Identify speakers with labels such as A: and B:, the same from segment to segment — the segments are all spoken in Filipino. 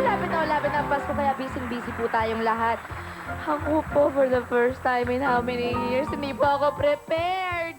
A: malapit na ang Pasko, kaya busy-busy po tayong lahat. Ako po, for the first time in how many years, hindi po ako prepared.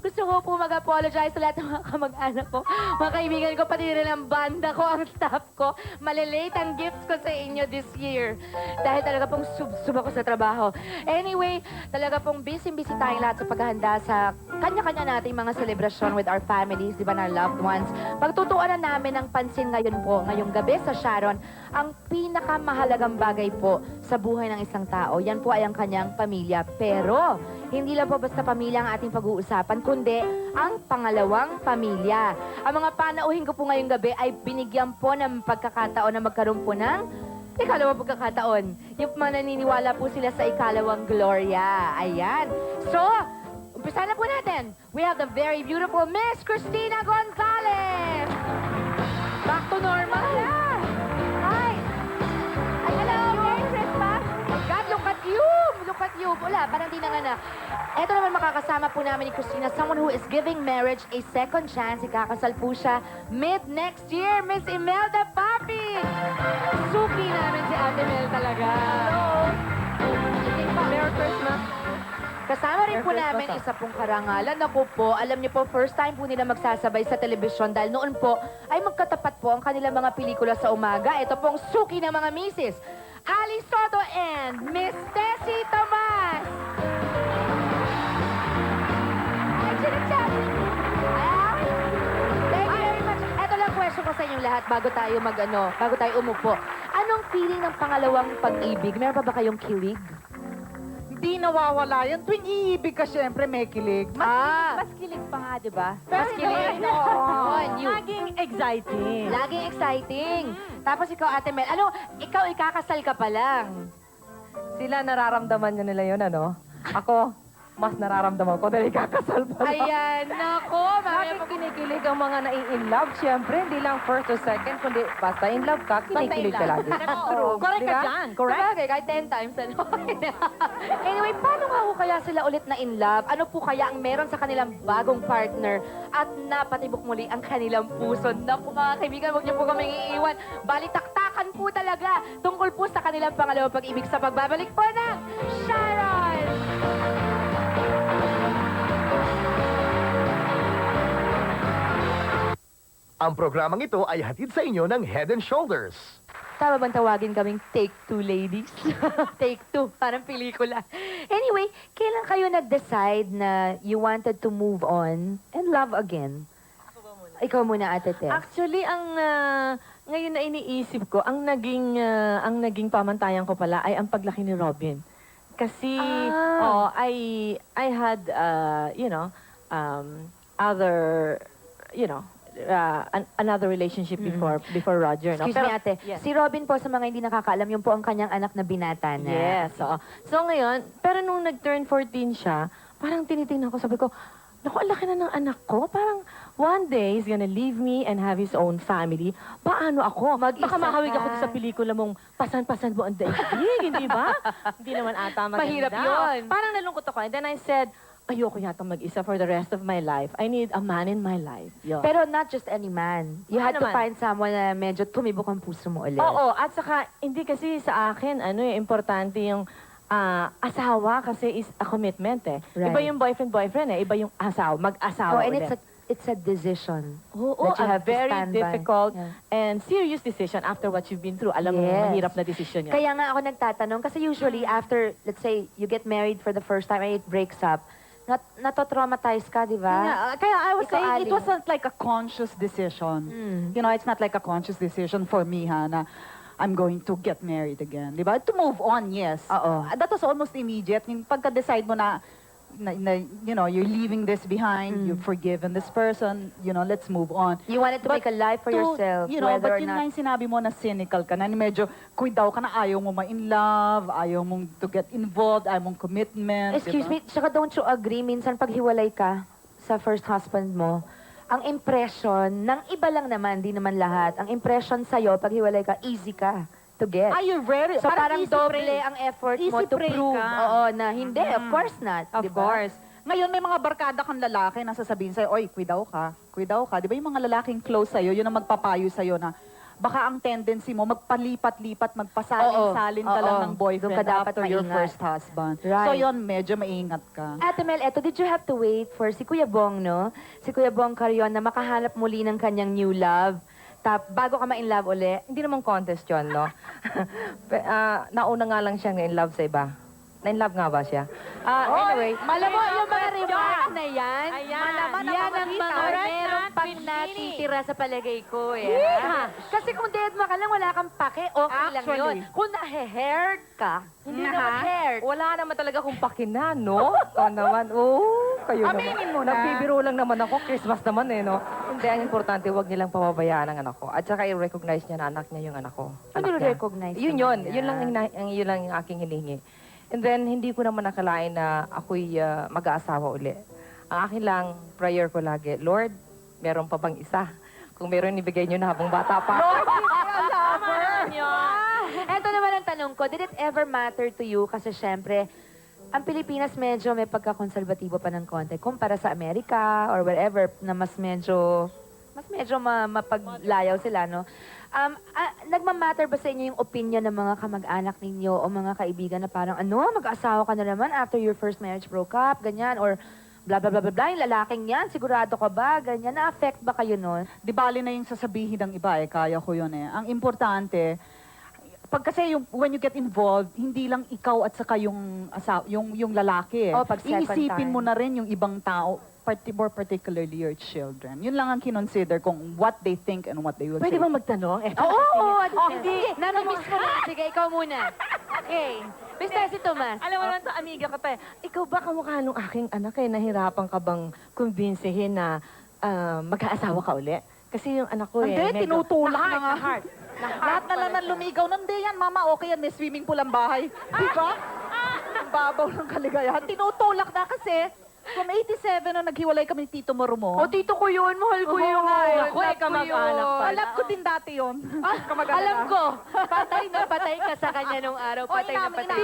A: Gusto ko po mag-apologize sa lahat ng mga kamag-anak ko, mga kaibigan ko, pati rin ang banda ko, ang staff ko. Malilate ang gifts ko sa inyo this year. Dahil talaga pong sub ako sa trabaho. Anyway, talaga pong busy-busy tayong lahat sa paghahanda sa kanya-kanya nating mga celebration with our families, di ba, our loved ones. Pagtutuunan namin ng pansin ngayon po, ngayong gabi sa Sharon, ang pinakamahalagang bagay po sa buhay ng isang tao. Yan po ay ang kanyang pamilya. Pero, hindi lang po basta pamilya ang ating pag-uusapan, kundi ang pangalawang pamilya. Ang mga panauhin ko po ngayong gabi ay binigyan po ng pagkakataon na magkaroon po ng ikalawang pagkakataon. Yung mga naniniwala po sila sa ikalawang Gloria. Ayan. So, umpisa na po natin. We have the very beautiful Miss Cristina Gonzalez. Back to normal. Hi. Ay, hello. Merry Christmas. Oh God, look at you. Look at you. Wala, parang di nanganak. Ito naman makakasama po namin ni Cristina, someone who is giving marriage a second chance. Ikakasal po siya mid-next year, Miss Imelda Papi. Suki namin si Ate Mel talaga. Hello. Merry Christmas. Kasama rin po namin isa pong karangalan. Naku po, alam niyo po, first time po nila magsasabay sa telebisyon dahil noon po ay magkatapat po ang kanilang mga pelikula sa umaga. Ito pong suki ng mga misis, Ali Soto and Miss Tessie Tomas. Thank you very much. Ito lang question ko sa inyong lahat bago tayo umupo. Anong feeling ng pangalawang pag-ibig? Meron pa ba kayong kilig?
B: Hindi nawawala yan. Tuwing iibig ka, syempre may kilig.
A: Mas kilig pa nga, di ba? Mas kilig.
C: Laging exciting.
A: Laging exciting. Tapos ikaw, Ate Mel, ikaw ikakasal ka pa lang.
C: Sila nararamdaman niya nila yun, ano? Ako, mas nararamdaman ko dahil kakasal pa lang.
A: Ayan, nako.
C: Bakit kinikilig ang mga nai-in love? Siyempre, hindi lang first or second, kundi basta in love ka, kinikilig ka lagi.
A: True.
C: Correct ka dyan. Correct.
A: Sabagay, kahit 10 times. Anyway, paano nga ho kaya sila ulit na in love? Ano po kaya ang meron sa kanilang bagong partner at napatibok muli ang kanilang puso? Naku, mga kaibigan, huwag niyo po kaming iiwan. Balitaktakan po talaga tungkol po sa kanilang pangalawang pag-ibig sa pagbabalik po ng Sharon!
D: Ang programang ito ay hatid sa inyo ng Head and Shoulders.
A: Tama bang tawagin kaming Take Two ladies? Take Two, parang pelikula. Anyway, kailan kayo nag-decide na you wanted to move on and love again? Ikaw muna, Ate Tess.
C: Actually, ngayon na iniisip ko, ang naging pamantayan ko pala ay ang paglaki ni Robin. Kasi, I had, another relationship before Roger. No?
A: Excuse me, Ate.
C: Yes.
A: Si Robin po, sa mga hindi nakakaalam, yun po ang kanyang anak na binata na.
C: Yes, oo. So ngayon, pero nung nag-turn 14 siya, parang tinitingnan ko, sabi ko, naku, ang laki na ng anak ko. Parang one day, he's gonna leave me and have his own family. Paano ako?
A: Mag-isa
C: Baka mahawig
A: ka.
C: ako sa pelikula mong pasan-pasan mo ang daigdig, hindi ba? Hindi naman ata maganda.
A: Mahirap yun.
C: Parang nalungkot ako. And then I said, ayoko yata mag-isa for the rest of my life. I need a man in my life. Yun.
A: Pero not just any man. You had to
C: naman?
A: find someone na medyo tumibok ang puso mo ulit.
C: Oo, at saka, hindi kasi sa akin, importante yung asawa kasi is a commitment eh.
A: Right.
C: Iba yung boyfriend eh. Iba yung mag-asawa
A: Oh, and
C: ulit.
A: it's a decision.
C: Oo,
A: that you
C: a
A: have to
C: very
A: stand by.
C: difficult
A: Yeah.
C: and serious decision after what you've been through. Alam mo,
A: Yes.
C: mahirap na decision yan.
A: Kaya nga ako nagtatanong, kasi usually after, let's say, you get married for the first time and it breaks up, natotraumatize ka, di ba?
B: Yeah, kaya I was
A: Ikaw,
B: saying,
A: Ali.
B: it wasn't like a conscious decision. You know, it's not like a conscious decision for me, ha, na I'm going to get married again. Di ba? To move on, yes.
A: Oo.
B: That was almost immediate. Yung pagka-decide mo na, you know, you're leaving this behind, you've forgiven this person, you know, let's move on.
A: You wanted to
B: But
A: make a life for yourself,
B: you know,
A: whether or
B: but yun nga
A: not...
B: yung sinabi mo na cynical ka, na medyo kuidaw ka na ayaw mo ma-in love, ayaw mong to get involved, ayaw mong commitment.
A: Excuse
B: diba?
A: me, saka don't you agree, minsan pag hiwalay ka sa first husband mo, ang impression ng iba lang naman, di naman lahat, ang impression sa'yo, pag hiwalay ka, easy ka to get.
B: Ah, you're very...
A: So parang
B: easy
A: doble
B: prey.
A: ang effort mo
B: Easy
A: to
B: prey
A: prove.
B: ka.
A: Oo, na hindi, of course not.
B: Of
A: diba?
B: course. Ngayon, may mga barkada kang lalaki na sasabihin sa'yo, oy, kuidaw ka. Kuidaw ka. Di ba yung mga lalaking close sa'yo, yun ang magpapayo sa'yo na, baka ang tendency mo, magpalipat-lipat, magpasalin-salin ka lang
A: Oo.
B: ng boyfriend
A: Doon ka dapat
B: after your
A: maingat.
B: first husband.
A: Right.
B: So yun, medyo maingat ka.
A: Ate Mel, eto, did you have to wait for si Kuya Bong, no? Si Kuya Bong Carion na makahanap muli ng kanyang new love? Bago ka ma-in love uli?
C: Hindi naman contest yun, no? Nauna nga lang siya in love sa iba. Na-in love nga ba siya? Anyway.
A: Alam mo, yung mga remarks na yan,
C: Ayan.
A: yan ang mga meron pang natitira sa palagay ko, eh. Kasi kung dead mo ka lang, wala kang pake, okay lang yun.
B: Actually.
A: Kung na-haired ka, hindi naman haired.
C: Wala naman talaga kung pakina, no? Ikaw naman, kayo
B: Aminin mo
C: naman.
B: na.
C: Nagbibiro lang naman ako. Christmas naman eh, no? Hindi, ang importante, huwag nilang pababayaan ang anak ko. At saka i-recognize niya na anak niya yung anak ko.
A: Ano
C: Anak niya.
A: recognize
C: Yun
A: naman
C: yun. Yun lang yung aking hilingi. And then, hindi ko naman nakalain na ako'y mag-aasawa uli. Ang akin lang, prayer ko lagi, Lord, meron pa bang isa? Kung meron, ibigay niyo na habang bata pa. Lord,
A: Ito naman ang tanong ko, did it ever matter to you? Kasi syempre, ang Pilipinas medyo may pagkakonserbatibo pa ng konti kumpara sa Amerika or wherever na mas medyo mapaglayaw sila, no? Nagmamatter ba sa inyo yung opinion ng mga kamag-anak ninyo o mga kaibigan na parang, mag-asawa ka na naman after your first marriage broke up, ganyan, or blah, blah, blah, blah, blah, yung lalaking yan, sigurado ka ba, ganyan, na-affect ba kayo nun?
B: Di bali na yung sasabihin ng iba, kaya ko yun eh. Ang importante, pag kasi when you get involved, hindi lang ikaw at saka yung lalaki eh.
A: Oh, pag second
B: Iisipin
A: time.
B: mo na rin yung ibang tao, more particularly your children. Yun lang ang kinonsider kung what they think and what they will
C: Pwede
B: say.
C: bang magtanong?
A: Hindi. Namimiss ko na. Sige, ikaw muna. Okay. Mr. si Tomas.
C: Alam mo naman to, amiga ka pa eh. Ikaw ba kamukha nung aking anak eh, nahirapan ka bang kumbinsihin na mag-aasawa ka uli? Kasi yung anak ko eh,
B: Hindi, tinutulak na nga.
C: heart.
B: Lahat na lang lumigaw. Hindi yan, mama, okay yan, may swimming pool ang bahay. Di ba? Ang babaw ng kaligayahan. Tinutulak na kasi, from 87 nung naghiwalay kami ni Tito Moromo.
A: O, tito ko yun. Mahal ko yun.
C: Ako eh, kamag-anak pa.
B: Alam ko din dati yun.
A: Alam ko. Patay na patay ka sa kanya nung araw. Patay na patay.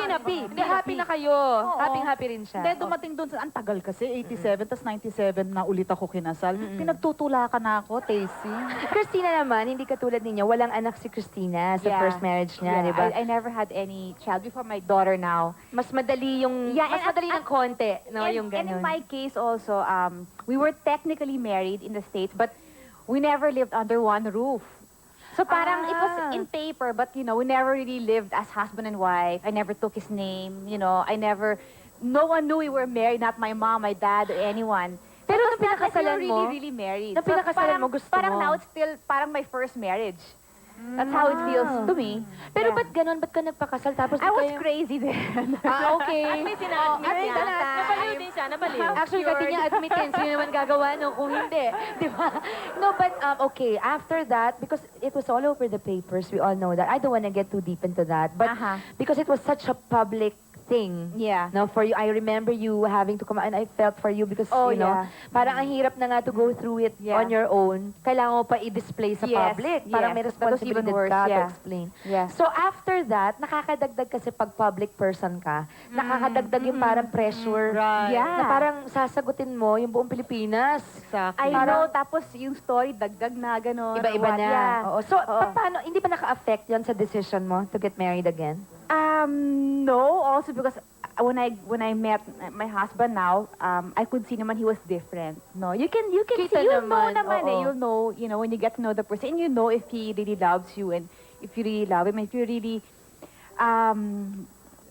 A: Hindi, happy na kayo. Happy rin siya.
B: Hindi, dumating doon sa, ang tagal kasi, 87, tas 97 na ulit ako kinasal. Pinagtutulakan na ako, Tacy.
A: Christina naman, hindi katulad ninyo, walang anak si Christina sa
E: Yeah.
A: first marriage niya, di ba?
E: I never had any child before my daughter now.
A: Mas madali yung,
E: Yeah,
A: mas
E: and
A: madali ng konti, no, yung
E: And in
A: ganun.
E: my case also, we were technically married in the States, but we never lived under one roof. So parang it was in paper, but we never really lived as husband and wife. I never took his name, no one knew we were married, not my mom, my dad, or anyone.
A: Pero
E: It was
A: nung
E: not like we
A: pinakasalan
E: were
A: mo,
E: really married.
A: nung pinakasalan
E: parang-
A: mo, gusto
E: parang
A: mo.
E: now it's still parang my first marriage. That's how it feels to me.
A: Pero
E: Yeah.
A: ba't ganun? Ba't ka nagpakasal? Tapos
E: I
A: di
E: was
A: kayo-
E: crazy then.
A: Okay.
C: Nabaliw din siya, nabaliw.
A: Actually, kasi niya admitin, sino naman gagawa no kung hindi. Di ba? No, but okay, after that, because it was all over the papers, we all know that. I don't want to get too deep into that. But because it was such a public thing,
E: Yeah.
A: no, for you, I remember you having to come out, and I felt for you because,
E: Oh,
A: you know,
E: yeah.
A: parang ang hirap na nga to go through it
E: Yeah.
A: on your own. Kailangan mo pa i-display sa
E: Yes,
A: public. Parang
E: yes.
A: may
E: That was even
A: responsibility
E: worse,
A: ka to
E: yeah.
A: explain.
E: Yeah.
A: So after that, nakakadagdag kasi pag public person ka, nakakadagdag yung parang pressure.
B: Right.
E: Yeah.
A: Na parang sasagutin mo yung buong Pilipinas.
E: I know, tapos yung story, dagdag na, gano'n.
A: Iba-iba
E: or what,
A: na.
E: Yeah.
A: Oo. So,
E: Oo.
A: paano, hindi ba naka-affect yon sa decision mo to get married again?
E: No, also because when I met my husband now, I could see naman he was different. No, you can
A: Kita
E: see, you'll know
A: naman,
E: naman
A: oo.
E: you'll know, when you get to know the person, and you know if he really loves you and if you really love him, if you're really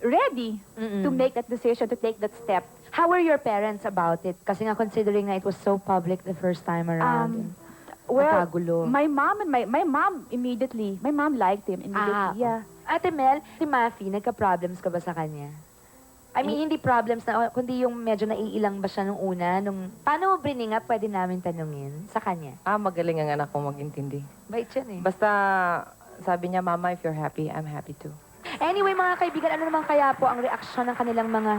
E: ready to make that decision, to take that step.
A: How were your parents about it? Kasi nga considering na it was so public the first time around.
E: Well,
A: Nakagulo.
E: my mom and my mom immediately, my mom liked him immediately. Yeah.
A: Ate Mel, si Mafi, nagka-problems ka ba sa kanya? I mean, hindi problems na, kundi yung medyo naiilang ba siya nung una, paano mo brining up, pwede namin tanungin sa kanya.
C: Magaling ang anak ko mag-intindi.
A: Bait yan eh.
C: Basta, sabi niya, Mama, if you're happy, I'm happy too.
A: Anyway, mga kaibigan, ano naman kaya po ang reaksyon ng kanilang mga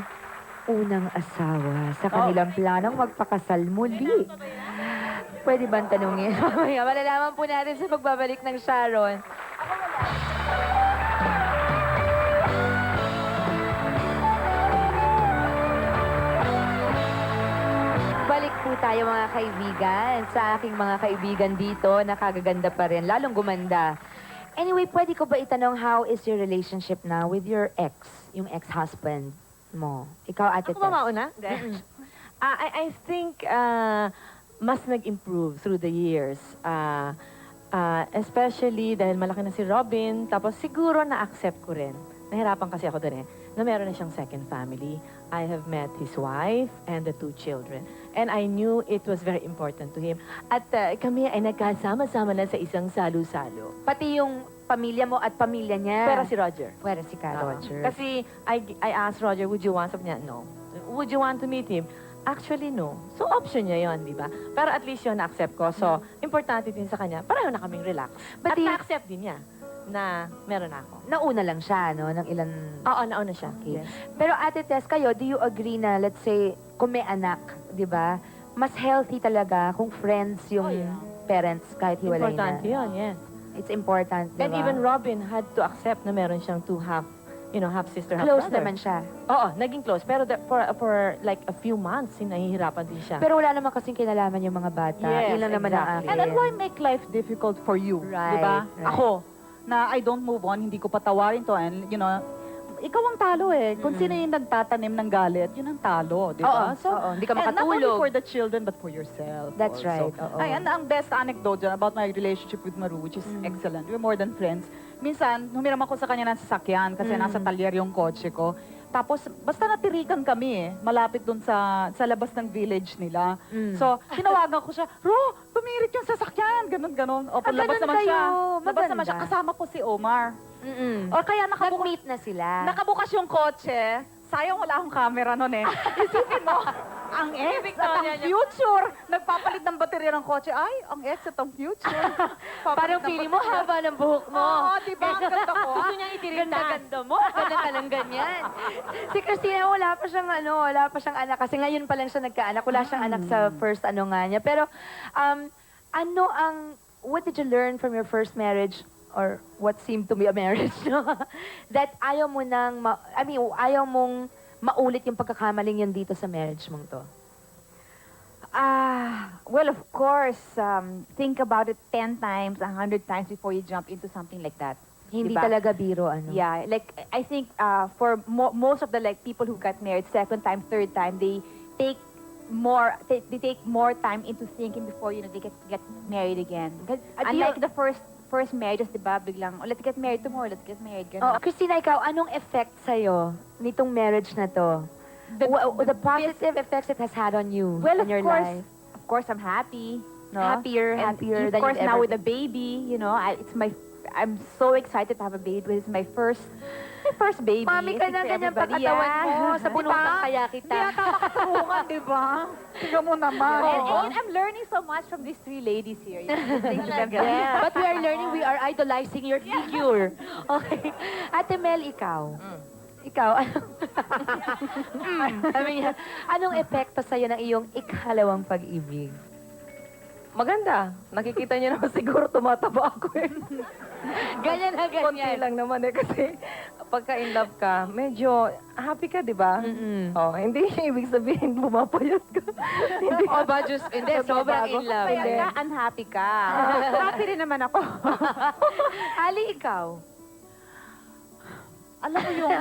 A: unang asawa sa kanilang planong magpakasal muli? Pwede ba tanungin? Mamaya, malalaman po natin sa pagbabalik ng Sharon. Balik po tayo mga kaibigan sa aking mga kaibigan dito, nakagaganda pa rin, lalong gumanda Anyway, pwede ko ba itanong how is your relationship now with your ex, yung ex-husband mo? Ikaw, Ate
C: Ako ba
A: Tess.
C: mauna? I think mas nag-improve through the years. Especially dahil malaki na si Robin, tapos siguro na-accept ko rin. Nahirapan kasi ako doon na meron na siyang second family. I have met his wife and the 2 children. And I knew it was very important to him. At kami ay nagkasama-sama na sa isang salo-salo.
A: Pati yung pamilya mo at pamilya niya.
C: Pero si Roger.
A: Pwede si Ka,
C: Oo.
A: Roger.
C: Kasi I asked Roger, would you want? Sabi niya, no. Would you want to meet him? Actually, no. So, option niya yon, di ba? Pero at least yun, na-accept ko. So, importante din sa kanya, pareho na kaming relax.
A: But
C: At
A: di-
C: na-accept din niya na meron ako.
A: Nauna lang siya, no? Ng ilan...
C: Oo, nauna siya.
A: Okay.
C: Yes.
A: Pero Ate Tess, kayo, do you agree na, let's say, kung may anak, di ba? Mas healthy talaga kung friends yung parents kahit hiwalay
C: Importante
A: na.
C: yun, yes.
A: It's important, di
C: And
A: ba?
C: even Robin had to accept na meron siyang 2 half sister, half
A: Close
C: brother.
A: naman siya.
C: Oo, naging close. Pero for like a few months, nahihirapan din siya.
A: Pero wala naman kasing kinalaman yung mga bata.
C: Yes,
A: Yun lang naman ang
C: exactly.
A: akin.
B: And why make life difficult for you?
A: Right,
B: Di ba?
A: right.
B: Ako, na I don't move on, hindi ko patawarin to, and ikaw ang talo eh. Kung sino yung nagtatanim ng galit, yun ang talo, di ba?
A: Oo, hindi ka
B: and not only
A: makatulog.
B: for the children, but for yourself.
A: That's
B: also.
A: right, oo.
B: Ay, ang best anecdote dyan about my relationship with Maru, which is excellent. We're more than friends. Minsan, humiram ako sa kanya ng sasakyan kasi nasa talyer yung kotse ko. Tapos, basta natirikan kami malapit dun sa labas ng village nila. So, tinawagan ko siya, Ro, tumirik yung sasakyan, ganun. O, labas
A: ganun
B: naman siya.
A: kayo.
B: Labas naman
A: Maganda.
B: siya, kasama ko si Omar.
A: Mm-mm.
B: O kaya
A: Nag-meet na sila.
B: nakabukas yung kotse, sayang wala akong camera nun eh. Isipin mo, ang ex at ang future, nagpapalit ng baterya ng kotse. Ay, ang ex at ang future.
A: Parang feeling mo haba ng buhok mo.
B: Oo, di ba? Ang ganda ko.
A: Gusto niyang itirindas. Ganda mo. Ganda ka lang ganyan. Si Christina, wala pa siyang anak. Kasi ngayon pa lang siya nagkaanak. Wala siyang anak sa first nga niya. Pero, what did you learn from your first marriage or what seemed to be a marriage, no? That ayaw mo nang, ayaw mong maulit yung pagkakamaling yun dito sa marriage mong to.
E: Well, of course, think about it 10 times, 100 times before you jump into something like that.
A: Hindi
E: Diba?
A: talaga biro, ano?
E: Yeah, like I think for most of the people who got married second time, third time, they take more time into thinking before they get married again. Unlike the first marriages, diba, biglang, let's get married tomorrow, let's get married.
A: Oh,
E: Ganun.
A: Christina, ikaw, anong effect sa'yo nitong marriage na to? The positive effects it has had on you
E: Well,
A: in your
E: of course, I'm happy. No?
A: happier
E: And
A: than
E: of course,
A: you've
E: now
A: ever
E: with a baby, I'm so excited to have a baby. This is my first baby.
A: Mami ka na,
E: For
A: ganyan pa
E: everybody,
A: katawan
E: yeah.
A: mo. Sa bunutang kaya kita.
B: Hindi ata makatarungan, di ba? Tingnan mo naman.
E: And I'm learning so much from these 3 ladies here. Listening to them.
A: Yeah. But we are learning, we are idolizing your figure. Okay. Ate Mel, ikaw. Ikaw, sabi niya, anong epekto sa'yo ng iyong ikalawang pag-ibig?
C: Maganda. Nakikita niyo naman siguro tumataba ako eh.
A: Ganyan na
C: Konti
A: ganyan.
C: lang naman eh kasi pagka in love ka, medyo happy ka, di ba?
A: Mm-mm.
C: Oh, hindi ibig sabihin bumapayat ka. Hindi.
A: O ba, just, hindi, sobrang in love.
E: Kaya ka, unhappy ka. Happy rin naman ako.
A: Ali, ikaw.
B: Alam mo yung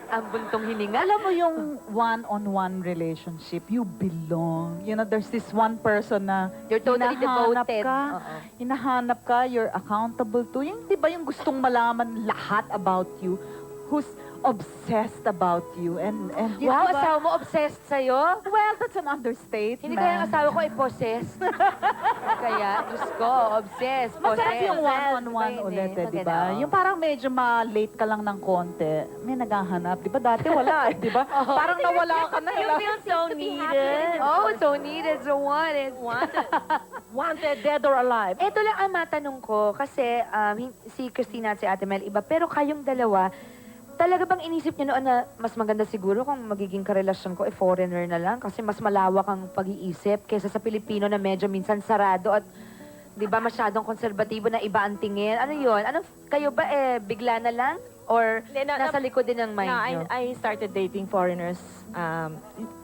A: Ang buntong hininga.
B: Alam mo yung one-on-one relationship, you belong. There's this one person na
A: You're totally
B: hinahanap
A: devoted.
B: ka,
A: Oo.
B: hinahanap ka, you're accountable to. Yung, di ba yung gustong malaman lahat about you, who's obsessed about you. And yun,
A: Wow,
B: di ba?
A: asawa mo obsessed sa'yo?
B: Well, that's an understatement.
A: Hindi kaya ang asawa ko ay possessed. Kaya, Diyos ko, obsessed,
B: Masarap
A: possessed.
B: yung one-on-one
A: Iba yun
B: ulit,
A: eh.
B: di
A: Maganda,
B: ba?
A: oo.
B: Yung parang medyo ma-late ka lang ng konti, may naghahanap. Di ba? Dati wala, di ba? Parang nawala ka na.
C: You feel so needed.
A: Oh, so needed, so wanted.
C: Wanted, dead or alive.
A: Ito lang ang matanong ko, kasi si Christina at si Ate Mel iba, pero kayong dalawa, talaga bang inisip niyo noon na mas maganda siguro kung magiging karelasyon ko foreigner na lang kasi mas malawak ang pag-iisip kaysa sa Pilipino na medyo minsan sarado at 'di ba masyadong konserbatibo na iba ang tingin. Ano 'yon? Ano kayo ba bigla na lang Or
C: Hindi,
A: nasa likod din ng mind
C: No,
A: nyo?
C: I started dating foreigners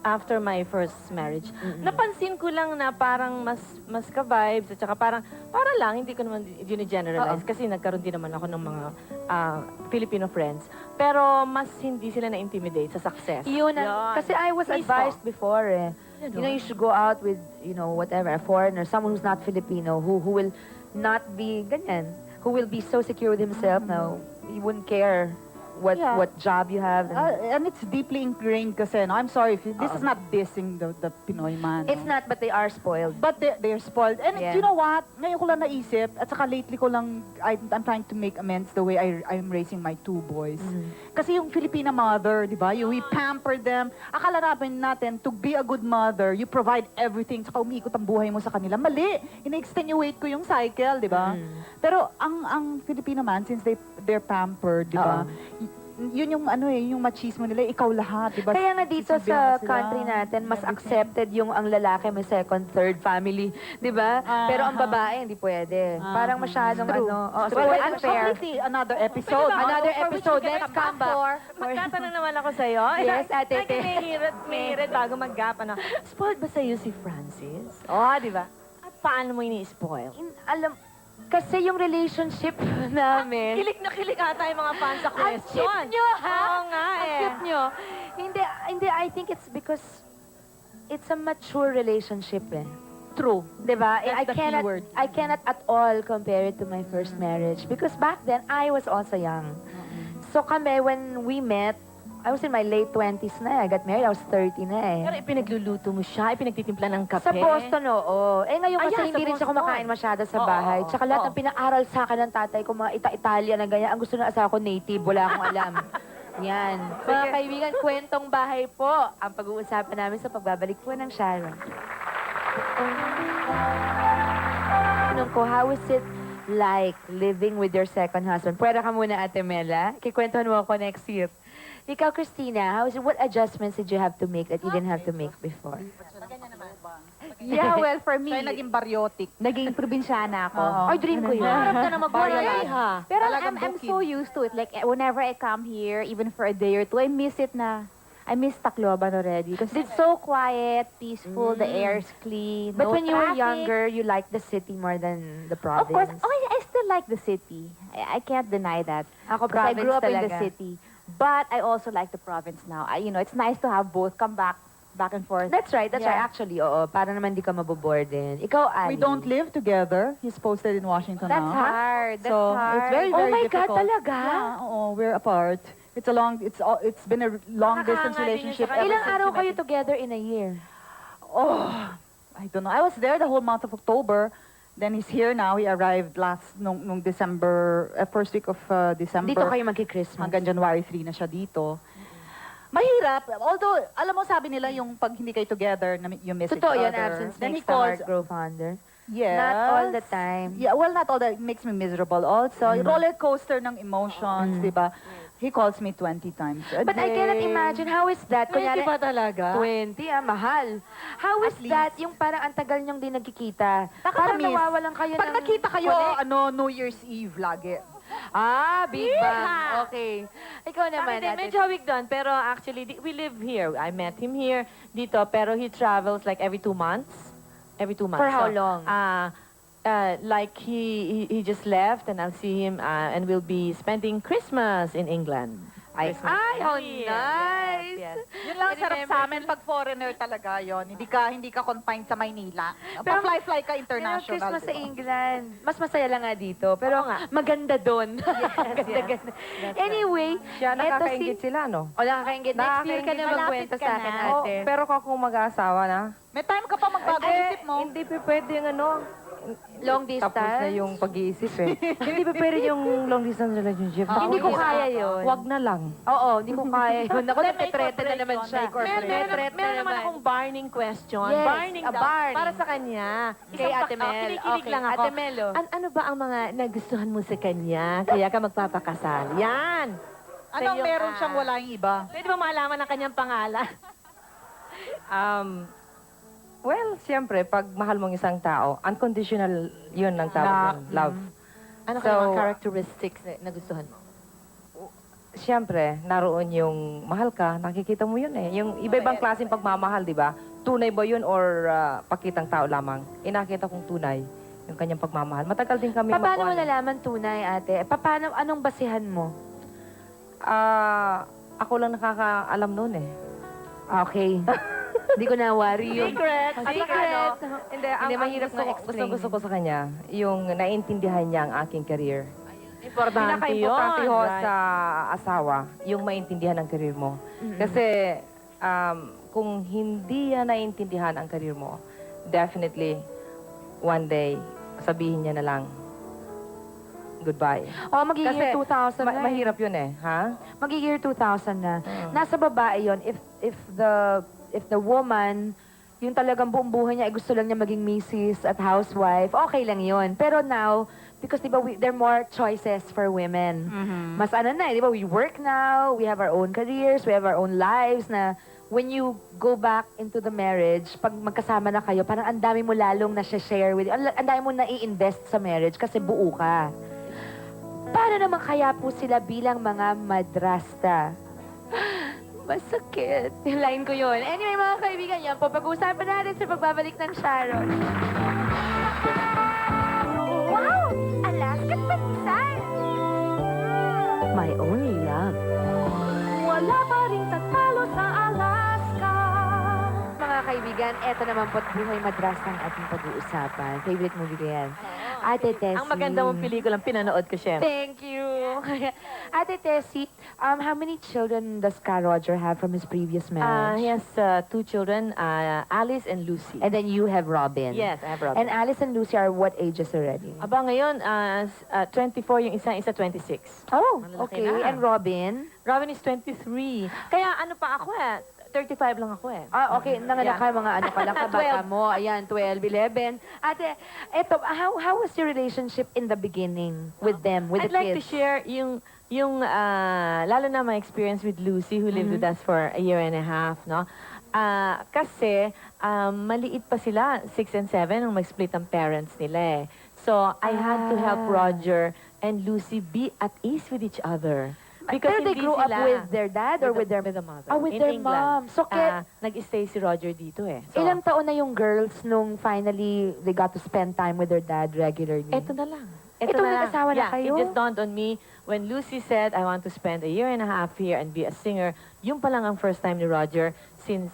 C: after my first marriage. Napansin ko lang na parang mas ka-vibes at saka para lang, hindi ko naman generalize kasi nagkaroon din naman ako ng mga Filipino friends. Pero mas hindi sila na-intimidate sa success.
A: Yun,
C: Yun.
A: kasi I was
C: Mismo.
A: advised before You know, you should go out with, whatever, a foreigner, someone who's not Filipino, who will not be ganyan, who will be so secure with himself now, he wouldn't care what
B: Yeah.
A: what job you have.
B: And it's deeply ingrained kasi, no? I'm sorry, this is not dissing the Pinoy man.
A: It's
B: no?
A: not, but they are spoiled.
B: But they're spoiled. And
A: Yeah.
B: you know what? Ngayon ko lang naisip, at saka lately ko lang, I'm trying to make amends the way I'm raising my 2 boys. Kasi yung Filipina mother, di ba? We pamper them. Akala natin, to be a good mother, you provide everything, saka umiikot ang buhay mo sa kanila. Mali! Ina-extenuate ko yung cycle, di ba? Pero ang Filipino man, since they're pampered, di ba? Yun yung yung machismo nila, ikaw lahat, di ba?
A: Kaya nga dito
B: Sinabihan
A: sa
B: mo sila,
A: country natin, mas
B: everything.
A: accepted yung ang lalaki may second, third family. Di ba? Pero ang babae, hindi pwede. Parang masyadong
B: True.
A: well,
B: Well,
A: unfair.
B: completely another episode.
A: Another episode, let's come back.
C: Magtatanong naman ako sa'yo.
A: Yes, Ate
C: Ay,
A: Te.
C: may hirit bago mag-gap. Spoiled ba sa'yo si Francis? Oo, di ba? At paano mo ini-spoil?
A: Kasi yung relationship namin,
C: Kilig na kilig ata yung mga fans sa
A: ang
C: question.
A: cute nyo, ha?
C: Oo nga
A: Ang
C: eh.
A: cute nyo. Hindi, I think it's because it's a mature relationship True. Diba?
B: That's the key word.
A: I cannot at all compare it to my first marriage because back then, I was also young. So kami, when we met, I was in my late 20s na I got married, I was 30 na
C: Pero ipinagluluto mo siya, ipinagtitimpla ng kape.
A: Sa Boston, oo. Ngayon kasi
C: Ayan,
A: hindi
C: sa
A: rin siya
C: Boston.
A: kumakain masyado sa
C: Oo,
A: bahay.
C: oo,
A: Tsaka lahat
C: oo.
A: ng pinaaral sa akin ng tatay ko, mga Italia na ganyan. Ang gusto na asawa ko, native. Wala akong alam. Yan. Mga kaibigan, kwentong bahay po ang pag-uusapan namin sa pagbabalik po ng Sharon. Tanong ko, how is it like living with your second husband? Pwede ka muna, Ate Mela. Kikwentuhan mo ako next year. Ikaw, Christina, what adjustments did you have to make that you didn't have to make before?
E: Yeah, well, for me,
B: Siya yung naging baryotic.
E: naging probinsyana ako.
B: Oo.
A: Ay, dream ko yun.
C: Harap ka na mag-realize.
E: Pero
B: Talagang
E: I'm
B: bukid.
E: so used to it. Like, whenever I come here, even for a day or two, I miss it na. I miss Tacloban already. Because it's so quiet, peaceful, the air is clean,
A: But
E: no
A: when you were
E: traffic.
A: younger, you liked the city more than the
E: Of
A: province.
E: course, I still like the city. I can't deny that.
A: Ako,
E: Because I
A: province
E: grew up in
A: talaga.
E: the city. But I also like the province now. It's nice to have both come back and forth.
A: That's right,
E: Yeah.
A: Actually, oo. Para naman di ka maboboard din. Ikaw, Ali.
B: We don't live together. He's posted in Washington
E: That's
B: now.
E: hard. That's
B: So,
E: hard.
B: it's very,
A: Oh
B: very
A: my God,
B: difficult.
A: talaga?
B: Yeah, oo, we're apart. It's been a long distance
C: Nakakahanga din yun
B: relationship.
C: sa kanya.
A: Ilang
B: ever since
A: araw
B: we
A: kayo
B: met.
A: together in a year?
B: Oh, I don't know. I was there the whole month of October. Then he's here now. He arrived nung December, first week of December.
A: Dito kayo magki-Christmas.
B: Hanggang January 3 na siya dito. Mahirap. Although, alam mo, sabi nila yung pag hindi kayo together, you miss
A: Totoo
B: each
A: yun,
B: other.
A: absence
B: Then he
A: makes the
B: calls,
A: heart grow fonder.
B: yes.
A: Not all the time.
B: Yeah, well, not all that. It makes me miserable also. Roller coaster ng emotions, di ba? He calls me 20 times a
A: But I cannot
B: day.
A: imagine, how is that?
C: Kunyari ba talaga?
A: 20, mahal. How is
B: At
A: that, yung parang ang tagal niyong di nagkikita? Parang
B: Nakakamiss.
A: nawawalan kayo
B: Pag
A: ng...
B: nakita kayo,
A: connect.
B: New Year's Eve lagi.
A: Big Bang. Okay. Ikaw naman,
C: Hindi,
A: Ate.
C: medyo hawig doon. Pero actually, we live here. I met him here, dito. Pero he travels like every 2 months. Every 2 months.
A: For how long?
C: Like he just left and I'll see him and we'll be spending Christmas in England. Christmas.
A: how
C: Yes,
A: nice.
C: yes,
B: Yun lang
A: I
B: sarap
A: remember.
B: sa amin pag foreigner talaga yon. Hindi ka confined sa Maynila.
A: Pero-
B: Pa-fly ka
A: Pero
B: international.
A: Christmas sa
B: diba?
A: England, mas masaya lang nga dito. Pero
C: Oo nga.
A: maganda doon. Ganda. Anyway,
F: Siya,
A: eto
F: nakakaingit sila, no?
A: O, nakakaingit. Next year ka na
E: Nakakaingit.
A: magkwento
E: Malapit
A: sa
E: ka
A: akin,
E: na.
A: ate.
F: Pero kung mag-aasawa na,
B: May time ka pa magbago isip mo.
F: hindi pa pwede yung ano,
A: Long distance?
F: tapos na yung pag-iisip eh.
C: Hindi pa pwede yung long distance relationship.
A: Hindi ko kaya yun.
C: Wag na lang.
A: Oo, hindi ko kaya yun. Ako,
B: May
A: nagtitrete na naman siya.
B: may corporation.
A: Nagtitrete na
C: Meron naman
A: naman.
C: akong barning question.
A: Yes,
C: barning
A: a
C: daw.
A: barning.
C: Para sa kanya.
A: Kay Ate Mel.
C: Kinikilig
A: Okay,
C: lang ako.
A: Ate Mel, oh.
C: Ano ba ang mga nagustuhan mo sa kanya? Kaya ka magpapakasal. Yan!
B: Anong
C: Sa'yo,
B: meron siyang wala yung iba?
C: Pwede ba malaman ang kanyang pangalan?
F: Well, siyempre, pag mahal mong isang tao, unconditional yun ang tawag ng love.
C: Ano
F: So,
C: kanyang mga characteristics na nagustuhan mo?
F: siyempre, naroon yung mahal ka, nakikita mo yun eh. Yung iba-ibang klaseng pagmamahal, di ba? Tunay ba yun or pakitang tao lamang? Nakita kong tunay yung kanyang pagmamahal. Matagal din kami
A: Paano mo
F: mag-ano.
A: nalaman tunay, ate? Paano, anong basihan mo?
F: Ako lang nakakaalam noon eh.
A: Okay. Hindi ko na-worry yun.
C: Secret!
F: At saka,
A: Secret!
F: Hindi,
A: Hindi, mahirap
F: gusto,
A: na explain.
F: gusto ko sa kanya, yung naintindihan niya ang aking career.
C: Importante
F: Pinaka-importante
C: yun.
F: ho
C: Right.
F: sa asawa, yung maintindihan ang career mo. Kasi kung hindi yan naintindihan ang career mo, definitely, one day, sabihin niya na lang, goodbye.
A: Oh, mag-year 2000 na.
F: Mahirap yun eh, ha?
A: Mag-year 2000 na.
F: Mm.
A: Nasa babae yon if the woman, yung talagang buong buhay niya ay gusto lang niya maging misis at housewife, okay lang yon. Pero now, because di ba, there are more choices for women. Mas ano na, di ba, we work now, we have our own careers, we have our own lives na when you go back into the marriage, pag magkasama na kayo, parang ang dami mo lalong na-share with you. Ang dami mo na-i-invest sa marriage kasi buo ka. Paano naman kaya po sila bilang mga madrasta? Masakit. Yung line ko yun. Anyway, mga kaibigan, yan po. Pag-uusapan natin sa pagbabalik ng Sharon. Wow! Alaska't Pagkisan! My only love. Wala pa rin tatalo sa Alaska. Mga kaibigan, eto naman po't buhay madrasta ang ating pag-uusapan. Favorite movie ko yan. Ate Tessie.
C: Ang maganda mong pelikulang pinanood ko, syempre.
A: Thank you. Ate Tessie, how many children does Ka Roger have from his previous marriage?
C: He has 2 children, Alice and Lucy.
A: And then you have Robin.
C: Yes, I have Robin.
A: And Alice and Lucy are what ages already?
C: Aba, ngayon, 24 yung isa 26.
A: Oh,
C: Malalaki
A: okay.
C: na.
A: And Robin?
C: Robin is 23. Kaya ano pa ako 35 lang ako eh.
A: Ah, okay. Nanganak ka, mga ano ka lang, kabata
C: 12.
A: mo. Ayan, 12, 11. Ate, eto, how was your relationship in the beginning with them, with
C: I'd
A: the
C: like to
A: kids?
C: share yung lalo na my experience with Lucy who lived with us for a year and a half, no? Kasi maliit pa sila, 6 and 7 nung mag-split ang parents nila eh. So I had to help Roger and Lucy be at ease with each other.
A: Pero they
C: hindi
A: grew up
C: sila-
A: with their dad or with their...
C: with the mother.
A: Ah, with
C: in
A: their
C: England.
A: mom. So,
C: nag-stay si Roger dito eh. So,
A: ilang taon na yung girls nung finally they got to spend time with their dad regularly?
C: eto na lang.
A: Ito, nag-asawa na kayo?
C: It just dawned on me when Lucy said, I want to spend a year and a half here and be a singer. Yung pa lang ang first time ni Roger since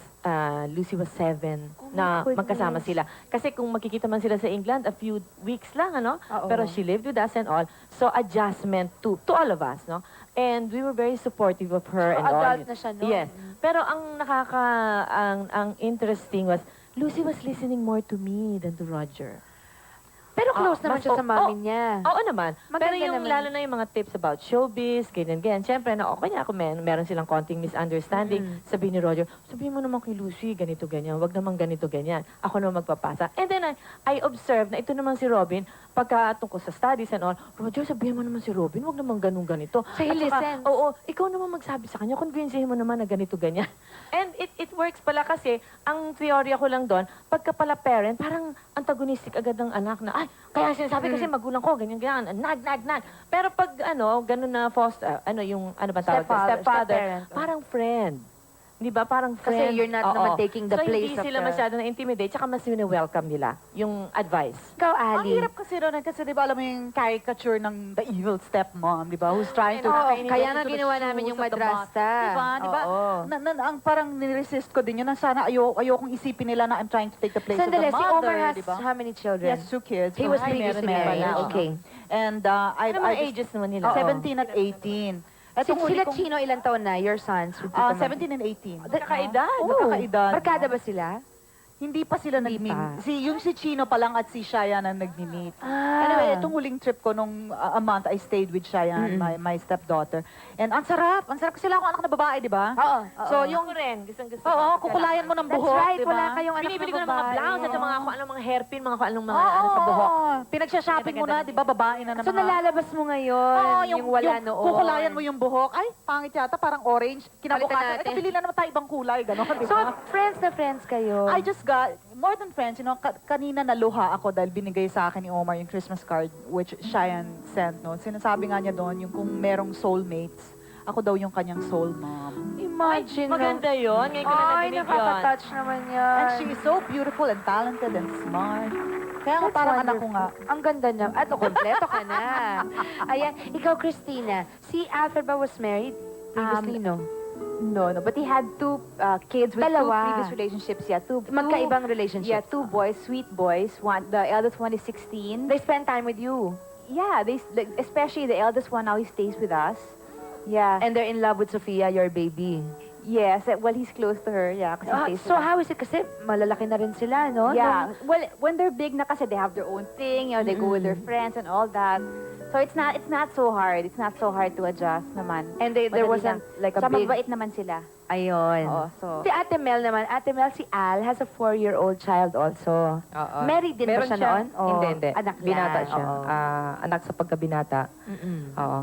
C: Lucy was 7 na
A: goodness.
C: magkasama sila. Kasi kung makikita man sila sa England, a few weeks lang, ano?
A: Oo.
C: Pero she lived with us and all. So, adjustment to all of us, no? And we were very supportive of her and all.
A: Adult na siya, no?
C: Yes. Pero ang interesting was, Lucy was listening more to me than to Roger.
A: Pero close naman
C: mas-
A: siya sa mami niya.
C: Oo naman.
A: Maganda
C: Pero yung
A: naman.
C: lalo na yung mga tips about showbiz, ganyan. Siyempre, na okay niya ako, meron silang konting misunderstanding. Sabihin ni Roger, sabihin mo naman kay Lucy, ganito, ganyan. Wag naman ganito, ganyan. Ako naman magpapasa. And then I observed na ito naman si Robin, pagka tungkol sa studies and all, Roger, sabihin mo naman si Robin, wag naman ganun ganito.
A: So he
C: At saka,
A: listens.
C: Oo, ikaw naman magsabi sa kanya, convincehin mo naman na ganito, ganyan. And it works pala kasi, ang teorya ko lang doon, pagka pala parent, parang antagonistic agad ng anak na, ay, kaya sinasabi kasi magulang ko, ganyan, ganyan, nag. Pero pag, ganun na foster, yung, ano ba tawag?
A: Stepfather,
C: Stepfather,
A: stepparent.
C: parang friend. Di ba? Parang friend.
A: Kasi you're not
C: Oo.
A: naman taking the
C: so,
A: place
C: hindi
A: of
C: sila
A: the-
C: masyado na-intimidate, tsaka mas welcome nila yung advice.
A: Ikaw,
B: Ang
A: Ali.
B: hirap kasi ron, kasi di ba alam mo yung caricature ng the evil stepmom, di ba? Who's trying to...
A: Oo,
B: get
A: kaya
B: into
A: nga
B: the
A: ginawa
B: shoes
A: namin yung
B: of the
A: madrasta.
B: Di ba? Di ba?
A: Oo.
B: Ang parang niresist ko din yun, na sana ayokong isipin nila na I'm trying to take the place
A: Sandali,
B: of the
A: si
B: mother,
A: Omar has
B: di ba?
A: how many
B: He
A: children?
B: has 2 kids.
A: He
B: So,
A: was
B: hi,
A: previously
B: Mary.
A: married.
B: Oo.
A: Okay.
B: And I
C: Ano mga
B: just...
C: ages naman nila?
B: 17 at 18. Etong huli
A: Sila
B: kong-
A: Chino, ilang taon na? Your sons? with Tita Ma'am?
B: 17 and 18.
C: Magkakaedad.
B: Oo, magkakaedad.
A: Barkada ba sila?
B: Hindi pa sila
A: Hindi
B: nag-meet.
A: pa.
B: Yung si Chino pa lang at si Shayan ang nag-meet.
A: Ah.
B: Anyway, itong huling trip ko nung a month, I stayed with Shayan, my stepdaughter. And ang sarap kasi sila akong anak na babae, di ba?
A: Oo.
B: So,
C: Yung
B: yung,
C: rin, gustong-gusto
B: oo,
C: ko.
B: kukulayan mo ng
A: That's
B: buhok,
A: right,
B: di ba?
A: wala kayong anak
C: Binibili
A: na
C: ko ng mga
A: babae.
C: blouse at mga kung anong mga hairpin, mga kung anong mga
B: Oo,
C: ano sa buhok.
B: Pinagsa-shopping mo na, di ba? Babae na naman.
A: So, nalalabas mo ngayon,
B: Oo,
A: yung wala
B: yung
A: noon.
B: kukulayan mo yung buhok. Ay, pangit yata, parang orange.
A: Palitan
B: Kinabukasan,
A: natin.
B: pili na naman tayo ibang kulay, gano'n, di
A: So,
B: ba?
A: friends na friends kayo.
B: I just got, more than friends, kanina naluha ako dahil binigay sa akin ni Omar yung Christmas card which Cheyenne sent, no? Sinasabi nga niya doon yung kung merong soulmates ako daw yung kanyang soul mom.
A: Imagine.
C: Maganda yun. Ngayon ko na
A: Ay,
C: nadinig yun.
A: nakaka-touch naman yan.
B: And she is so beautiful and talented and smart. Kaya nga
A: That's
B: parang anak ko nga.
A: wonderful. Ang ganda niya. At kompleto ka na. Ayan. Ikaw, Christina, si Alfred ba was married previously, no?
E: No, but he had two kids with
A: Dalawa.
E: two previous relationships. Yeah,
A: Magkaibang
E: Yeah,
A: relationships.
E: two boys, sweet boys. The eldest one is 16.
A: They spend time with you.
E: Yeah, especially the eldest one now he stays with us. Yeah.
A: And they're in love with Sophia, your baby.
E: Yes, well, he's close to her. Yeah, kasi he stays
A: So
E: with us.
A: how is it? Kasi malalaki na rin sila, no?
E: Yeah. Well, when they're big na kasi they have their own thing, they go with their friends and all that. So it's not so hard. It's not so hard to adjust naman.
A: And there
E: Madali
A: wasn't like a
E: So
A: big...
E: magbait naman sila.
A: Ayun.
E: Oo, so
A: Si Ate Mel naman. Ate Mel, si Al has a 4-year-old child also.
F: Oo.
A: Married din ba
F: Meron
A: siya noon? O
F: Hindi.
A: Anak lang?
F: Binata siya.
A: Oo.
F: Anak sa pagkabinata.
A: Mm-mm.
F: Oo.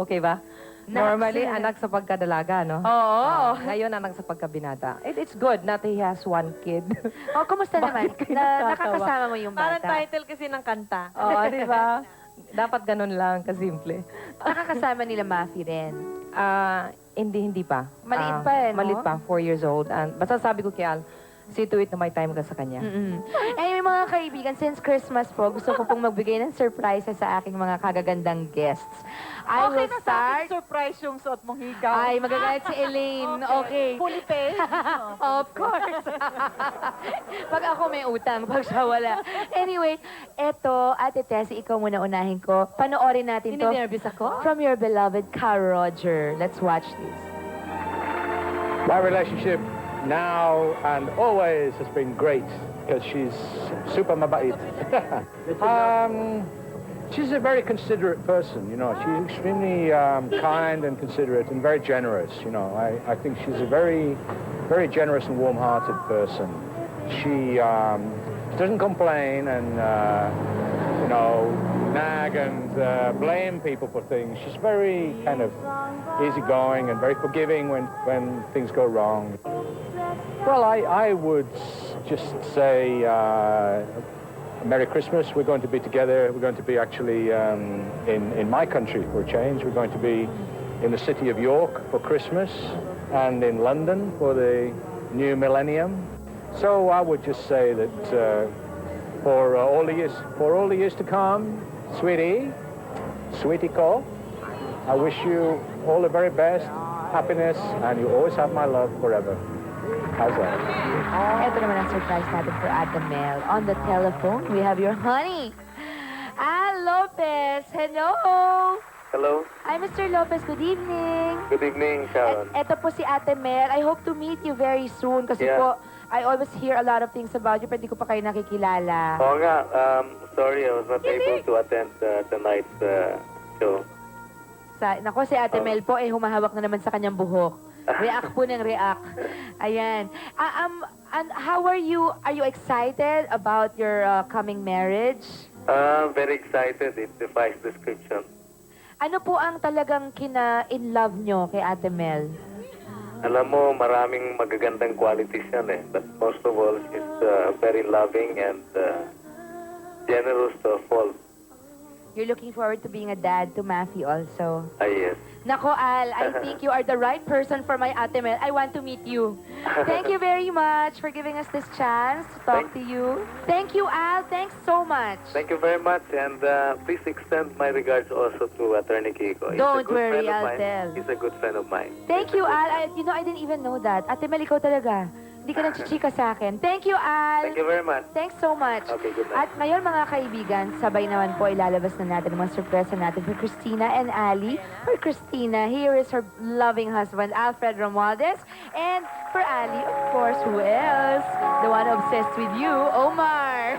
F: Okay ba? Normally, anak sa pagkadalaga, no?
A: Oo.
F: Ngayon, anak sa pagkabinata. It's good that he has one kid.
A: Oh, kumusta naman? Nakakasama mo yung
C: Parang
A: bata?
C: title kasi ng kanta.
F: Oo, di ba? Dapat ganun lang, kasimple.
A: Nakakasama nila Mafi rin.
F: Hindi pa.
A: Maliit pa eh, no?
F: Maliit pa, 4 years old. And basta sabi ko kay Al, see to it na may time ka sa kanya.
A: May mga kaibigan, since Christmas po, gusto ko pong magbigay ng surprises sa aking mga kagagandang guests. I will
B: na sa akin,
A: start...
B: surprise yung suot mong higaw.
A: Ay, magagalit si Elaine. Okay.
B: Fully paid?
A: Of course. Pag ako may utang, pag siya wala. Anyway, eto, Ate Tessie, ikaw muna unahin ko. Panoorin natin to.
C: Ninervous ako?
A: From your beloved Carl Roger. Let's watch this.
G: My relationship now and always has been great because she's super mabait. She's a very considerate person, you know. She's extremely kind and considerate and very generous, you know. I think she's a very, very generous and warm-hearted person. She doesn't complain and, you know, nag and blame people for things. She's very kind of easygoing and very forgiving when things go wrong. Well, I would just say Merry Christmas. We're going to be together. We're going to be actually in my country for a change. We're going to be in the city of York for Christmas and in London for the new millennium. So I would just say that for all the years to come, sweetie ko, I wish you all the very best, happiness, and you always have my love forever. How's that?
A: Ito naman ang surprise natin for Ate Mel. On the telephone, we have your honey. Al Lopez, hello!
H: Hello.
A: Hi, Mr. Lopez. Good evening.
H: Good evening, Sharon.
A: Eto po si Ate Mel. I hope to meet you very soon kasi
H: Yeah.
A: po, I always hear a lot of things about you pero di ko pa kayo nakikilala.
H: Oo nga, sorry, I was not able to attend tonight's show.
A: Nako, si Ate Mel po, humahawak na naman sa kanyang buhok. React po ng react. Ayan. And how are you? Are you excited about your coming marriage?
H: Very excited. It defies description.
A: Ano po ang talagang kina-in love nyo kay Ate Mel?
H: Alam mo, maraming magagandang qualities yan eh. But most of all, she's very loving and generous to a fault.
A: You're looking forward to being a dad to Mafi also.
H: Yes.
A: Nako, Al, I think you are the right person for my Ate Mel. I want to meet you. Thank you very much for giving us this chance to talk to you. Thank you, Al. Thanks so much.
H: Thank you very much, and please extend my regards also to Attorney Kiko. He's
A: Don't
H: a good
A: worry,
H: friend of
A: I'll
H: mine.
A: tell.
H: He's a good friend of mine.
A: Thank you, Al. I didn't even know that. Ate Mel, ikaw talaga. Hindi ka nagchichika sa akin. Thank you, Al.
H: Thank you very much.
A: Thanks so much.
H: Okay, good night.
A: At ngayon, mga kaibigan, sabay naman po ilalabas na natin ang mga sorpresa natin for Christina and Ali. For Christina, here is her loving husband, Alfred Romualdez. And for Ali, of course, who else? The one obsessed with you, Omar.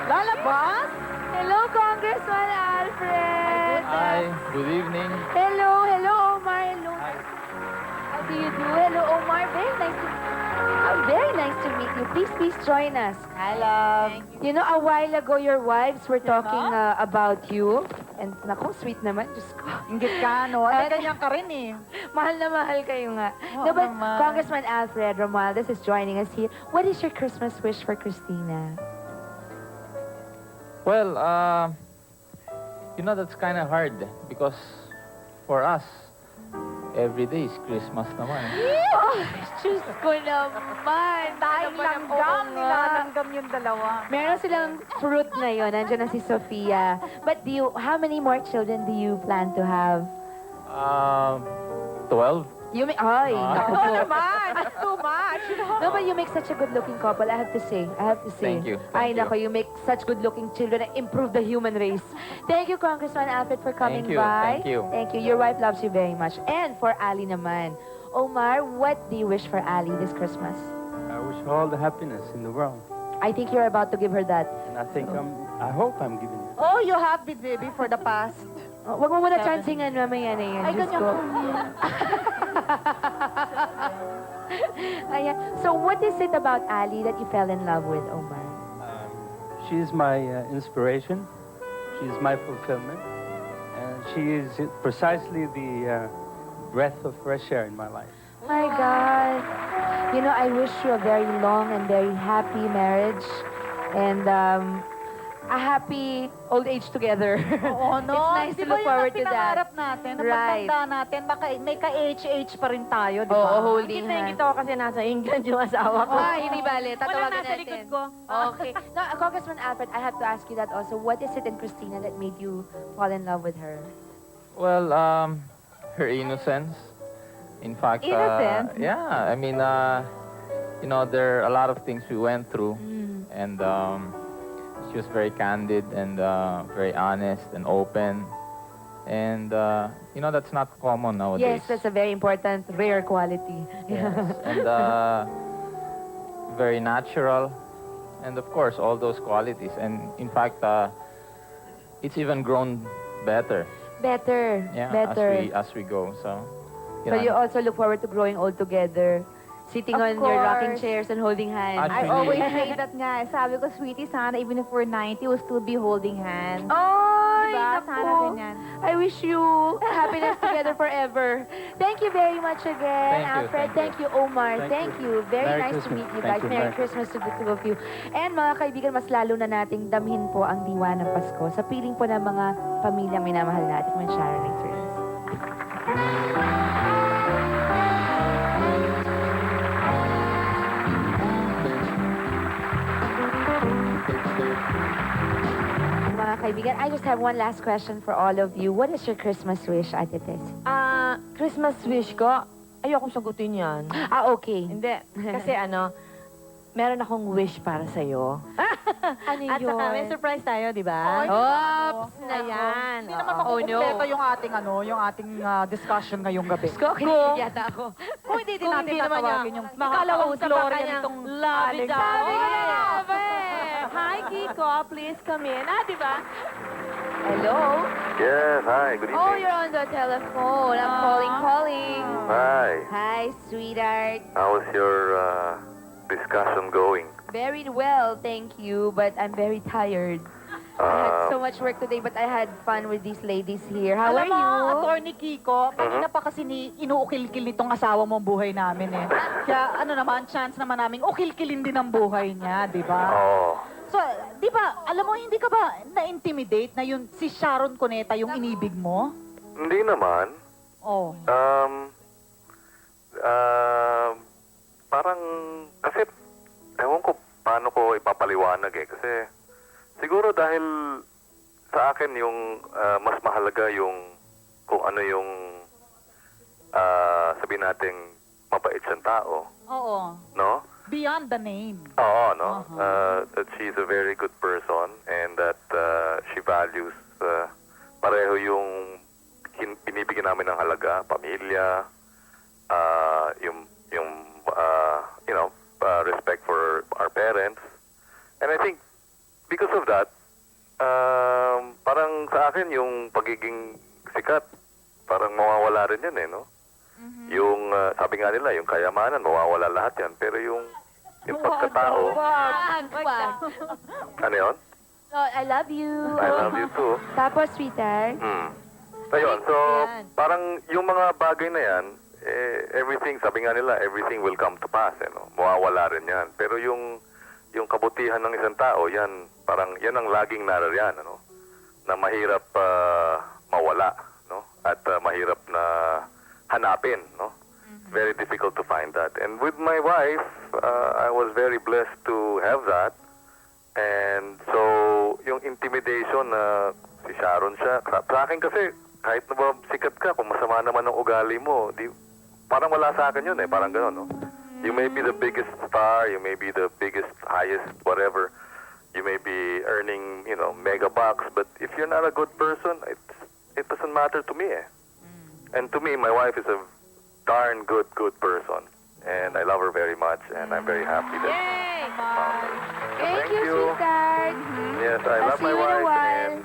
B: Lalabas?
A: Hello, Congressman Alfred.
I: Hi, good evening.
A: Hello, Omar. Hello. How do you do? Hello, Omar. Very nice to meet you. Please join us.
B: Hi, love.
A: You know, a while ago, your wives were talking about you. And nako, sweet naman. Diyos ko.
B: Inggit ka, no? Ay, ganyan ka rin eh.
A: Mahal na mahal kayo nga.
B: Oo
A: No, but
B: naman.
A: Congressman Alfred Romualdez is joining us here. What is your Christmas wish for Christina?
I: Well, you know, that's kind of hard because for us, every day is Christmas naman.
A: Oh, Diyos ko naman.
E: Dahil
A: Ano ba
E: langgam,
A: oo nga.
E: nilalanggam yung dalawa.
A: Meron silang fruit ngayon. Nandiyan na si Sofia. But how many more children do you plan to have?
I: 12.
A: You make, ay, naku po.
E: naman, that's too much.
A: No, but you make such a good-looking couple. I have to say.
I: Thank you.
A: Ay,
I: Thank you.
A: nako, you make such good-looking children and improve the human race. Thank you, Congressman Alfred, for coming
I: Thank you,
A: by.
I: thank you.
A: Thank you. Your wife loves you very much. And for Ali naman. Omar, what do you wish for Ali this Christmas?
J: I wish her all the happiness in the world.
A: I think you're about to give her that.
J: And I hope I'm giving you.
B: Oh, you have been, baby, for the past.
A: Oh, wag mo muna chancingan, mamaya na yan.
B: Ay,
A: Diyos
B: ganyan
A: ko.
B: po.
A: Ayan. So, what is it about Ali that you fell in love with, Omar?
J: She's my inspiration. She's my fulfillment. And she is precisely the breath of fresh air in my life.
A: My God. You know, I wish you a very long and very happy marriage. And a happy old age together.
B: Oo, no?
A: It's nice
B: Di
A: to
B: ba
A: look
B: yun ang
A: forward to that.
B: pinangarap natin? Na
A: Right.
B: pagtanda natin, baka may ka-age-age pa rin tayo, di
A: Oo,
B: ba?
A: holding
C: Kita
A: hands.
C: kita ko kasi nasa England yung asawa ko.
A: Ah, hindi bale. Tatawagan
C: nasa
A: natin.
C: likod ko.
A: Okay. Now, Congressman Alfred, I have to ask you that also. What is it in Christina that made you fall in love with her?
I: Well, her innocence. In fact,
A: Innocence?
I: yeah, I mean, you know, there are a lot of things we went through, and she was very candid and very honest and open, and you know, that's not common nowadays.
A: Yes, that's a very important, rare quality.
I: Yes, and very natural, and of course, all those qualities. And in fact, it's even grown better.
A: Better.
I: Yeah,
A: Better.
I: as we go. So,
A: So you also look forward to growing old together, sitting
E: Of
A: on your rocking
E: course.
A: chairs and holding hands.
I: Actually,
E: I always say that nga. Sabi ko, sweetie, sana even if we're 90, we'll still be holding hands.
A: Oh,
E: Diba? Sana ganyan.
A: I wish you happiness together forever. Thank you very much again,
I: Thank you,
A: Alfred.
I: thank
A: Thank you, Omar.
J: Thank
A: Thank you. Very
J: Merry
A: nice to
J: Christmas.
A: meet you
J: Thank
A: guys.
J: you.
A: Merry
J: Merry
A: Christmas to the two of you. And mga kaibigan, mas lalo na nating damhin po ang diwa ng Pasko sa piling po ng mga pamilyang minamahal natin when Sharon returns. Mga kaibigan, I just have one last question for all of you. What is your Christmas wish, Ate Tess?
C: Christmas wish ko, ayokong sagutin yan.
A: Ah, okay.
C: Hindi. Kasi meron akong wish para sa'yo.
A: Ano
C: At saka may surprise tayo, di ba?
A: Oops!
C: Ayan.
B: Hindi naman
A: Oh, no.
B: makukumpleto yung ating discussion ngayong gabi.
A: Ko, kinikilig yata ako.
B: Kung hindi din
C: Kung
B: natin
C: hindi naman
B: tatawagin
C: niya
B: yung
C: makakausap ang
B: Gloria
C: kanyang
B: nitong
C: lovey-dovey.
B: Alex.
C: Hi, Kiko. Please come in. Di ba?
A: Hello?
H: Yes, hi, good
A: Oh,
H: evening.
A: you're on the telephone. I'm calling.
H: Hi,
A: Hi, sweetheart.
H: how's your discussion going?
A: Very well, thank you, but I'm very tired. I had so much work today, but I had fun with these ladies here. How are
B: Alam mo,
A: you?
B: Attorney Kiko, kanina pa kasi inuukil-kil nitong asawa mong buhay namin eh. Kaya ano naman, chance naman namin ukil-kilin din ang buhay niya, di ba?
H: Oh,
B: So, di ba, alam mo, hindi ka ba na-intimidate na yun si Sharon Cuneta yung inibig mo?
H: hindi naman.
B: Oh.
H: Parang, kasi, ewan ko paano ko ipapaliwanag eh. Kasi, siguro dahil sa akin yung mas mahalaga yung kung ano yung sabihin nating mabait siyang tao,
B: Oo.
H: no?
B: Beyond the name.
H: Oo, no? That she's a very good person and that she values pareho yung binibigyan namin ng halaga, pamilya, yung you know, respect for our parents. And I think because of that, parang sa akin yung pagiging sikat, parang mawawala rin yan eh, no? Yung, sabi nga nila, yung kayamanan, mawawala lahat yan. Pero yung pagkatao,
A: Wag.
H: ano yun?
A: Oh, I love you.
H: I love you too.
A: Tapos, sweetheart.
H: Ayun, so parang yung mga bagay na yan, everything, sabi nga nila, everything will come to pass, no? Mawawala rin yan. Pero yung kabutihan ng isang tao, yan, parang yan ang laging narariyan, ano? Na mahirap mawala, no? At mahirap hanapin, no? Very difficult to find that. And with my wife, I was very blessed to have that. And so, yung intimidation na si Sharon siya, sa akin kasi, kahit na ba sikat ka, kung masama naman ang ugali mo, parang wala sa akin yun eh, parang gano'n, no? You may be the biggest star, you may be the biggest, highest, whatever. You may be earning, mega bucks, but if you're not a good person, it doesn't matter to me eh. And to me, my wife is a darn good person. And I love her very much, and I'm very happy that I found her. So
A: Thank you, sweetheart.
H: Yes, I love
A: See
H: my
A: you in a
H: wife,
A: while.
H: and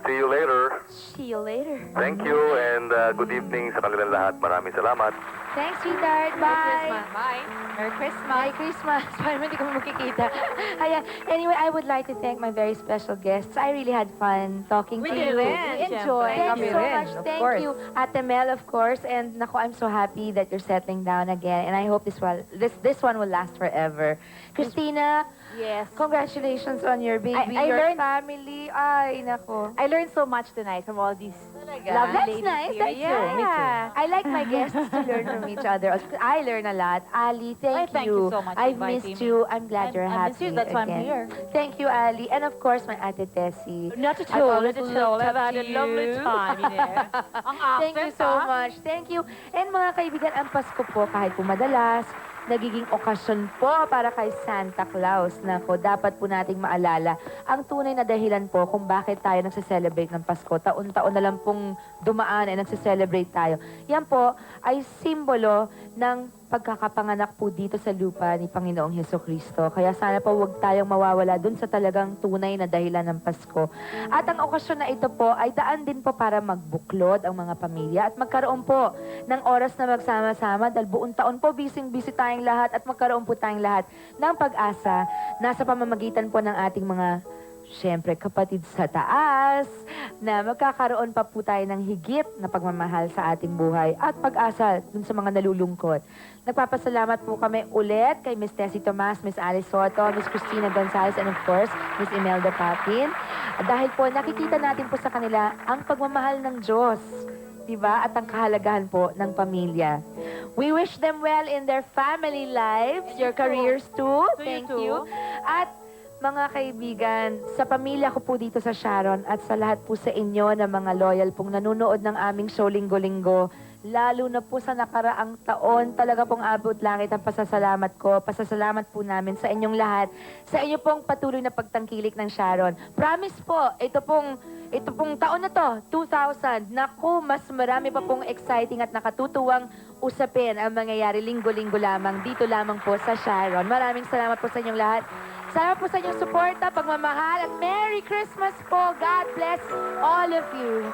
H: see you later.
A: See you later.
H: Thank you, and good evening sa kanilang lahat. Maraming salamat.
A: Thanks, sweetheart. Bye.
E: Bye. Merry Christmas.
A: Merry Christmas. Parang hindi kami magkikita. Ayan. Anyway, I would like to thank my very special guests. I really had fun talking to you.
E: We enjoyed.
A: Thank you so
F: rin,
A: much.
F: of
A: Thank
F: course.
A: you, Ate Mel, of course. And naku, I'm so happy that you're settling down again. And I hope this one will last forever. Christina,
E: Yes.
A: congratulations on your baby,
E: I
A: your
E: learned-
A: family. Ay, naku.
E: I learned so much tonight from all these lovely
A: That's
E: ladies
A: nice.
E: here.
A: That's
E: Yeah.
A: true. Me too. I like my guests to learn from each other. I learn a lot. Ali, thank
B: Thank you so much for
A: I've
B: inviting
A: missed
B: me.
A: you. I'm glad you're
B: I
A: happy
B: miss you, that's why I'm
A: again.
B: here.
A: Thank you, Ali. And of course, my Ate Tessie.
C: Not at
A: I've
C: all,
A: always
C: not at all.
A: looked
C: I've
A: up
C: had
A: to
C: a lovely
A: you.
C: time in here.
A: Thank you so much. Thank you. And mga kaibigan, ang Pasko po kahit po madalas, nagiging okasyon po para kay Santa Claus. Nako, dapat po nating maalala ang tunay na dahilan po kung bakit tayo nagse-celebrate ng Pasko. Taon-taon na lang pong dumaan ay nagse-celebrate tayo. Yan po ay simbolo ng pagkakapanganak po dito sa lupa ni Panginoong Hesukristo. Kaya sana po huwag tayong mawawala dun sa talagang tunay na dahilan ng Pasko. At ang okasyon na ito po ay daan din po para magbuklod ang mga pamilya at magkaroon po ng oras na magsama-sama dahil buong taon po busy tayong lahat at magkaroon po tayong lahat ng pag-asa nasa pamamagitan po ng ating mga siyempre, kapatid sa taas, na magkakaroon pa po tayo ng higit na pagmamahal sa ating buhay at pag-asa dun sa mga nalulungkot. Nagpapasalamat po kami ulit kay Miss Tessie Tomas, Miss Alice Soto, Miss Christina Gonzalez, and of course, Miss Imelda Papin. Dahil po, nakikita natin po sa kanila ang pagmamahal ng Diyos, diba? At ang kahalagahan po ng pamilya. We wish them well in their family lives, your careers too. Thank you. At mga kaibigan, sa pamilya ko po dito sa Sharon at sa lahat po sa inyo na mga loyal pong nanonood ng aming show linggo-linggo, lalo na po sa nakaraang taon, talaga pong abot langit ang pasasalamat ko. Pasasalamat po namin sa inyong lahat, sa inyo pong patuloy na pagtangkilik ng Sharon. Promise po, ito pong taon na to, 2000, naku, mas marami pa pong exciting at nakatutuwang usapin ang mangyayari linggo-linggo lamang, dito lamang po sa Sharon. Maraming salamat po sa inyong lahat. Salamat po sa inyong suporta, pagmamahal, at Merry Christmas po. God bless all of you.